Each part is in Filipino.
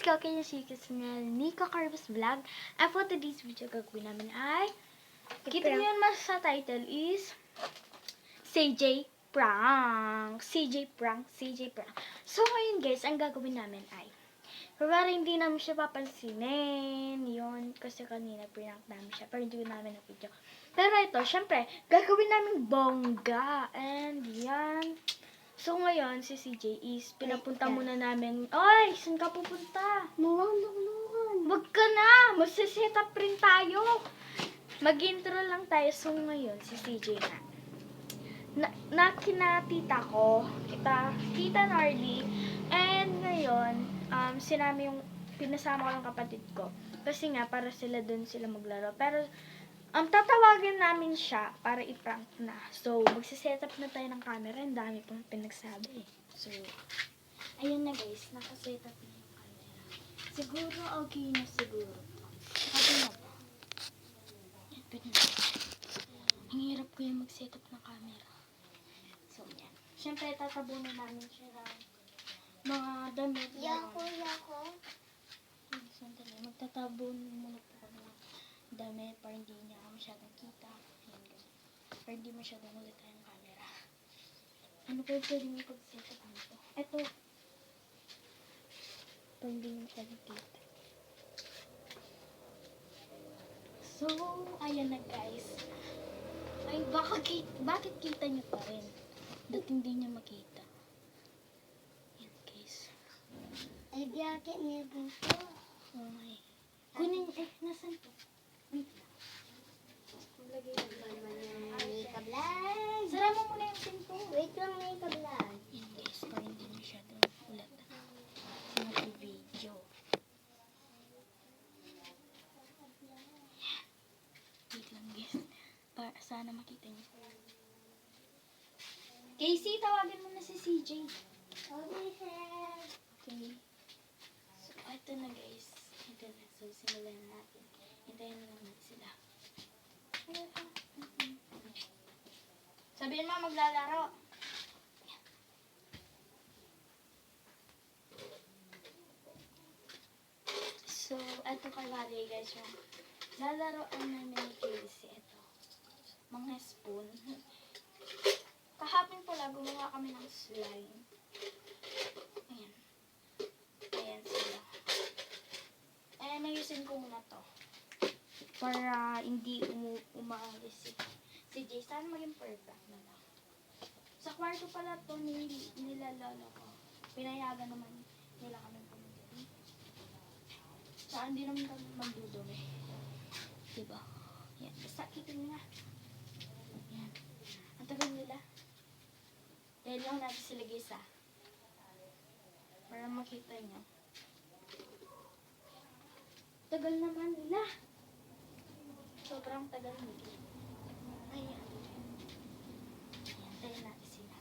guys, welcome to Nico Carbos Vlog. And for today's video, gagawin namin ay, kita niyo yun mas sa title is, CJ Prank. CJ Prank. So ngayon guys, ang gagawin namin ay, para hindi namin siya papansinin, yun, kasi kanina prank namin siya, pero hindi ko namin na video. Pero ito, syempre, gagawin namin bongga. And yan. So, ngayon, si CJ is, pinapunta muna namin. Oy, saan ka pupunta? Nuwan. Wag ka na! Magsiset up rin tayo. Mag-intro lang tayo. So, ngayon, si CJ na kinatita ko, Tita Narly. And ngayon, sinami yung, pinasama ko ng kapatid ko. Kasi nga, para sila dun sila maglaro. Pero, tatawagin namin siya para i-prank na. So, magsiset-up na tayo ng camera. Ang dami pang pinagsabi. So, ayun na guys. Nakaset up na yung camera. Siguro, okay na siguro. Okay na ba? Yan, pwede na. Ang hirap ko yung mag-set up ng camera. So, yan. Siyempre, tatabunan namin siya ng mga damit. Yako. Sandali, magtatabon muna po kami ng damit para hindi niya masyadong kita. Ayan, guys. Para hindi masyadong ulita yung camera. Ano pa yung pwede mo pag-set up nito? Ito. Para hindi niya masyadong kita. So, ayan na guys. Ay, bakit kita niyo pa rin? Dahil hindi niya makita. Ayan guys. Ay, biyakit niya dito. Okay. Kunin, nasan to? Wait lang. Lagay ko naman yung makeup line. Sara mo muna yung pinto. Wait lang, makeup line. Yan guys, para hindi masyadong ulat sa mag-video. Wait lang guys. Para sana makita niyo. Casey, tawagin mo na si CJ. Okay, sir. Okay. So, ito na guys. Ito na. So, simulan na natin. Hintayin na naman sila. Sabihin mo, maglalaro. So, ito kalari guys yung lalaroan namin ni Casey. Ito. Mga spoon. Kahapon pala, gumawa kami ng slime. Ayan. Ayan sila. Ayan, ayusin ko muna to. Para hindi umaalis si Jay. Sana maging perfect na lang. Sa kwarto pala to nilalolo ko. Pinayagan naman nila kami pumunta. Saan di naman kami magdudumi. Diba? Yan. Basta kita nyo na. Yan. Ang tagal nila. Dahil lang natin sila gisa. Para makita nyo. Tagal naman nila. Sobrang tagal nila. Ayan. Tayo natin sila.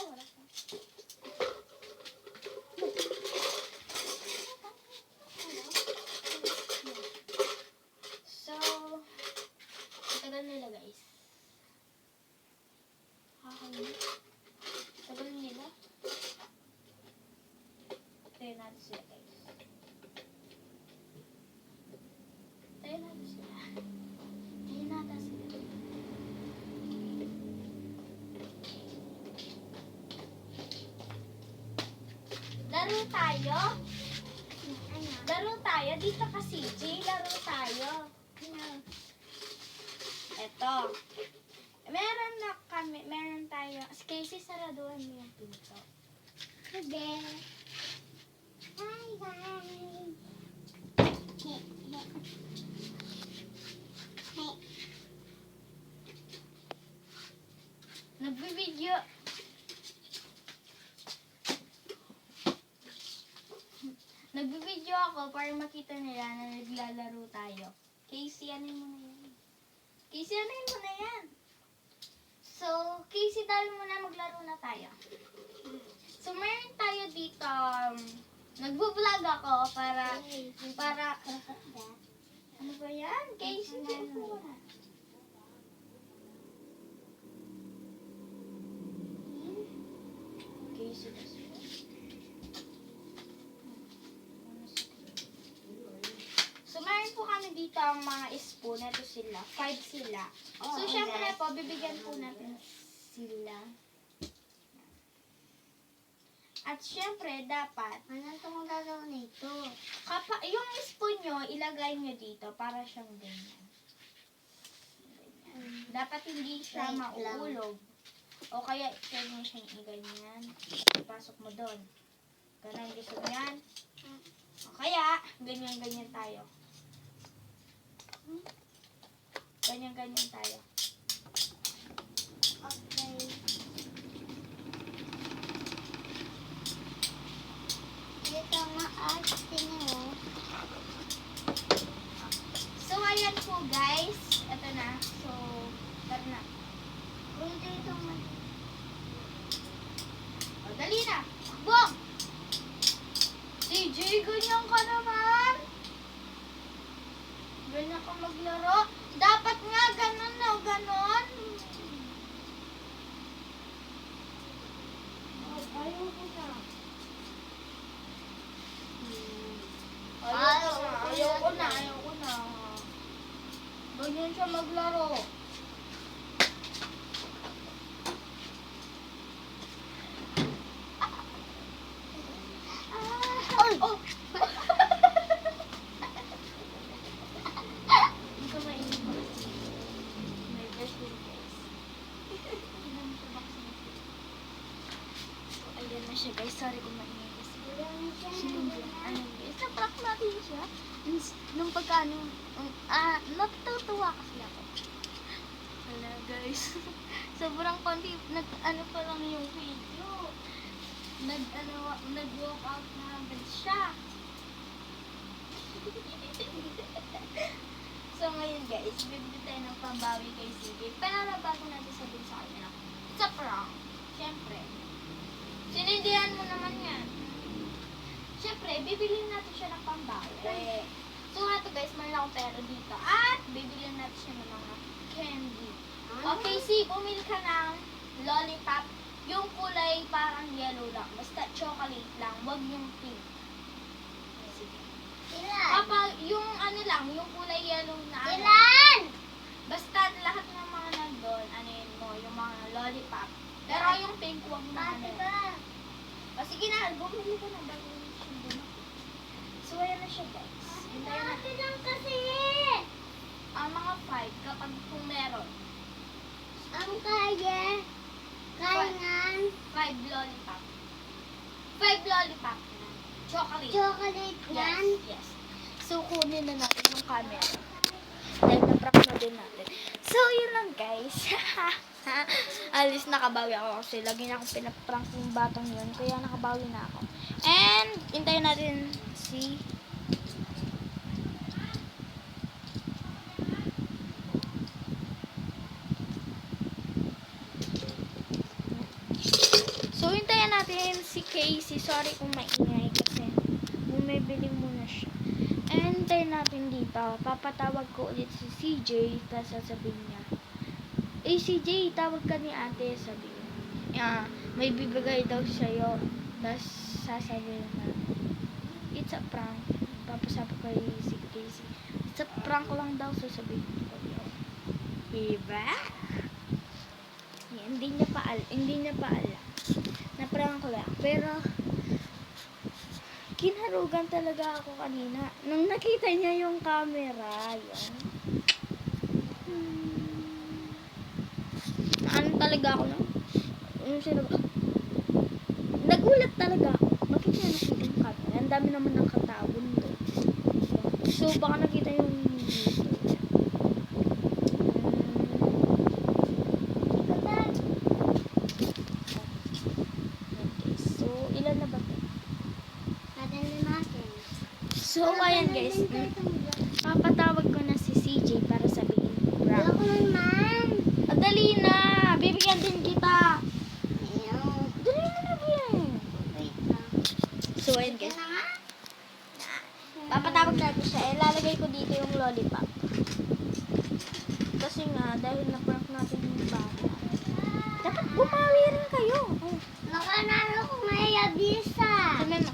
Wala ka. So, tagal nila guys. Tagal nila. Tayo natin sila guys. Tayo natin sila. Tayo natin sila. Laro tayo? Laro tayo? Dito ka CJ. Laro tayo. Eto. Meron tayo. Casey, saraduhan mo yung pinto. Sige. Hi, guys. Nagbibideo. Nagbibideo ako para makita nila na naglalaro tayo. Casey, ano mo na yan? Casey, ano mo na yan? So, Casey, dahil muna maglaro na tayo. So, meron tayo dito, nagbo-vlog ako para, ano ba yan? Casey, dyan po na. ano dito ang mga spoon. Ito sila. 5 sila. So, Oo, syempre guys. po, bibigyan po natin sila. At syempre, dapat, Ano itong gagawin nito? yung spoon nyo, ilagay nyo dito para siyang ganyan. Dapat hindi siya Wait lang. mauulog. O kaya, pwede nyo siyang iganyan. Ipasok mo doon. Ganun, gusto mo yan? O kaya, ganyan-ganyan tayo. Ganyan-ganyan tayo. Okay. Dito ma-acting mo. So, ayan po guys. Ito na. So, tara na. Kung dito O, dali na. Takbong! CJ, ganyan ka naman. Ganyan ka maglaro. Dapat nga, ganun na, ganun. Ayaw ko na. Ayoko na. Ganyan siya maglaro. Ay! Oh! Hindi ko mainit pa kasi. May birthday guys. So, ayan na siya guys. Sorry kung mainit kasi. Ano guys, na-prank natin siya. Nung pagkano, natutuwa kasi ako. Wala guys. Sobrang konti, nag-ano pa lang yung video. Nag-walk out na agad siya. So ngayon guys, bibili tayo ng pambawi kay CJ. Pero bago natin sabihin sa kanya, it's a prank. Siyempre. Sinindihan mo naman yan. Siyempre, bibilin natin siya ng pambawi. So nga to guys, meron akong pera dito. At bibilin natin siya ng mga candy. Okay, si bumili ka ng lollipop. Yung kulay parang yellow lang. Basta chocolate lang. Wag yung pink. Sige. Ilan? Kapag yung ano lang, yung kulay yellow na ano. Ilan? Basta lahat ng mga nandun, ano yun mo, yung mga lollipop. Pero yung pink, wag na Ate ano. ba? O sige na, bumili ka na bago siya bumili. So ayan na siya guys. Hintayin Ate natin. lang kasi. Ang mga 5 kapag kung meron. Ang kaya. Kaingan. 5 lollipop. 5 lollipop na. Chocolate. Chocolate yan. Yes. So, kunin na natin yung camera. Dahil na-prank na din natin. So, yun lang guys. Alis nakabawi ako kasi lagi na akong pinaprank yung batang yun. Kaya nakabawi na ako. And, hintayin natin si... So, hintayin natin si Casey. Sorry kung maingay kasi bumibili muna siya. And hintayin natin dito. Papatawag ko ulit si CJ. Tapos sasabihin niya, CJ, tawag ka ni ate. Sabihin niya, may bibigay daw sa'yo. Tapos sasabihin na, it's a prank. Papasabi ko si Casey. It's a prank lang daw. Sasabihin ko yun. Diba? Yan, hindi niya pa alam. Na-prank ko lang. Pero, kinarugan talaga ako kanina. Nung nakita niya yung camera, yun. Ano talaga ako na? Nagulat talaga ako. Bakit niya nakita yung camera? Ang dami naman ng katawon doon. So, baka nakita yung video niya. So, ilan na ba ito? Natin na natin. So, ayan guys. Papatawag ko na si CJ para sabihin prank. Ayoko naman. Dali na! Bibigyan din kita! Ayaw. Dali na na yan! Wait lang. So, ayan guys. Ito na nga. Papatawag natin siya. Ilalagay ko dito yung lollipop. Kasi nga, dahil na-prank natin yung bata. Dapat bumawi rin kayo. Oh. Nakanalo ko mayabisa. Sabi mo,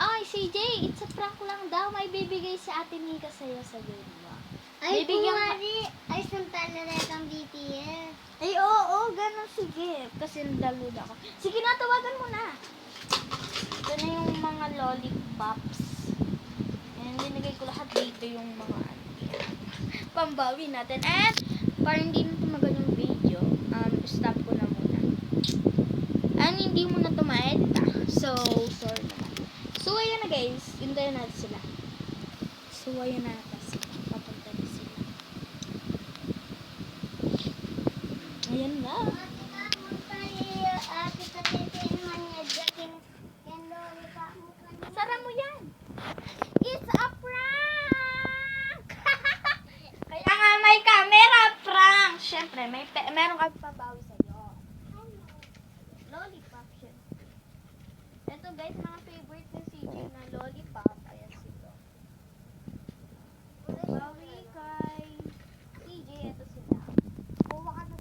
ay CJ, it's a prank lang daw. May bibigay si Ate Mika sa'yo. Sabihin mo. Ay, Bibigyan ka- kumari. Ay, sampala na ang BTS. Ay, oo, ganun, sige. Kasi nandalud ako. Sige na, tawagan mo na. Ito na yung mga lollipops. And linagay ko lahat dito yung mga ano, yan. Pambawi natin. And, para hindi na tumagal yung video, stop ko na muna. And hindi mo na tumaedit So, sorry naman. So, ayan na guys. Hintayin natin sila. So, ayan na natin sila. Papunta na sila. Ayan na. Sara mo yan. It's a prank! Kaya nga may camera prank. Siyempre, meron kami pabawi sa'yo. Lollipop, syempre. Ito guys, mga favorite ni CJ na lollipop. Ayan sila. Bawi kay CJ, ito sila. Kuha ka na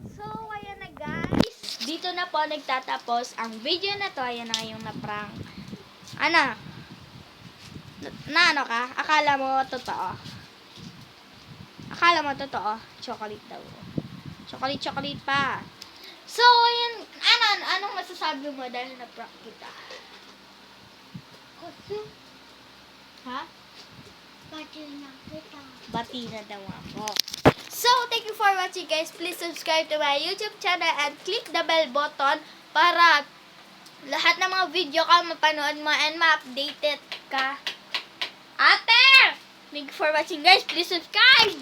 So, ayan na guys. Dito na po nagtatapos ang video na to. Ayan na yung na-prank. Ano? Ano ka? Akala mo totoo? Akala mo totoo? Chocolate daw. Chocolate pa. So, ayan. Anong masasabi mo dahil na-prank kita? Ha? Bati na daw ako. So, thank you for watching guys. Please subscribe to my YouTube channel and click the bell button para lahat ng mga video ka mapanood mo and ma-updated ka. Ate! Thank you for watching guys. Please subscribe!